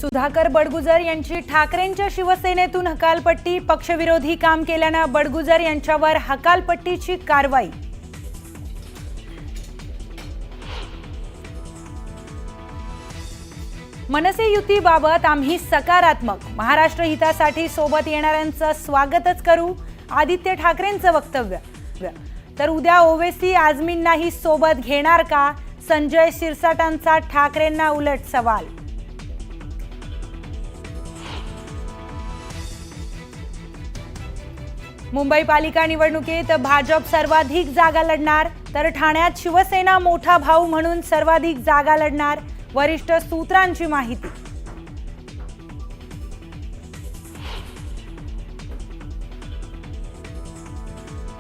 सुधाकर बडगुजर यांची ठाकरेंच्या शिवसेनेतून हकालपट्टी। पक्षविरोधी काम केल्यानं बडगुजर यांच्यावर हकालपट्टीची कारवाई। मनसे युतीबाबत आम्ही सकारात्मक, महाराष्ट्र हितासाठी सोबत येणाऱ्यांचं स्वागतच करू, आदित्य ठाकरेंचं वक्तव्य। तर उद्या ओवेसी आझमींनाही सोबत घेणार का? संजय शिरसाटांचा ठाकरेंना उलट सवाल। मुंबई पालिका निवडणुकीत भाजप सर्वाधिक जागा लढणार, तर ठाण्यात शिवसेना मोठा भाऊ म्हणून सर्वाधिक जागा लढणार, वरिष्ठ सूत्रांची माहिती।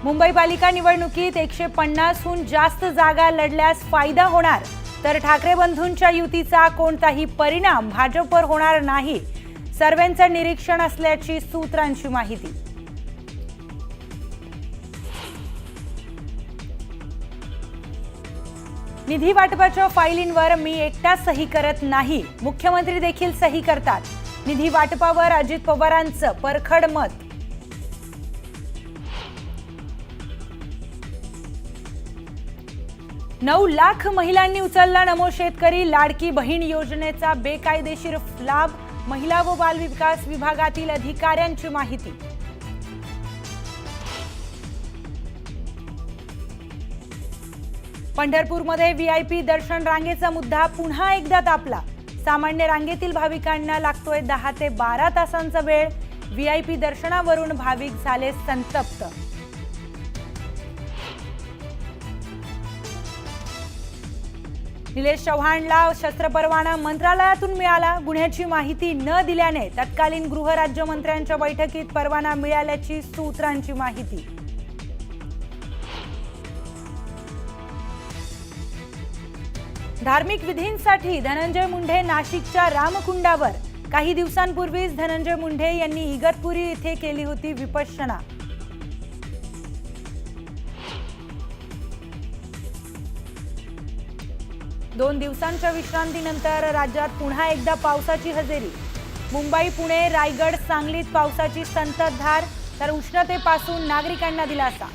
मुंबई पालिका निवडणुकीत 150हून जास्त जागा लढल्यास फायदा होणार, तर ठाकरे बंधूंच्या युतीचा कोणताही परिणाम भाजपवर होणार नाही, सर्वेंचं निरीक्षण असल्याची सूत्रांची माहिती। निधी वाटपाच्या फाईलींवर मी एकटा सही करत नाही, मुख्यमंत्री देखील सही करतात। निधी वाटपावर अजित पवारांचं परखड मत। नऊ लाख महिलांनी उचलला नमो शेतकरी लाडकी बहीण योजनेचा बेकायदेशीर लाभ, महिला व बाल विकास विभागातील अधिकाऱ्यांची माहिती। पंढरपूरमध्ये व्हीआयपी दर्शन रांगेचा मुद्दा पुन्हा एकदा तापला। सामान्य रांगेतील भाविकांना लागतोय 10 ते 12 तासांचा वेळ। व्हीआयपी दर्शनावरून भाविक झाले संतप्त। निलेश चव्हाणला शस्त्र परवाना मंत्रालयातून मिळाला, गुन्ह्याची माहिती न दिल्याने तत्कालीन गृहराज्यमंत्र्यांच्या बैठकीत परवाना मिळाल्याची सूत्रांची माहिती। धार्मिक विधींसाठी धनंजय मुंडे नाशिकच्या रामकुंडावर। काही दिवसांपूर्वीच धनंजय मुंडे यांनी इगतपुरी येथे केली होती विपश्यना। दोन दिवसांच्या विश्रांतीनंतर राज्यात पुन्हा एकदा पावसाची हजेरी। मुंबई, पुणे, रायगड, सांगलीत पावसाची संततधार, तर उष्णतेपासून नागरिकांना दिलासा।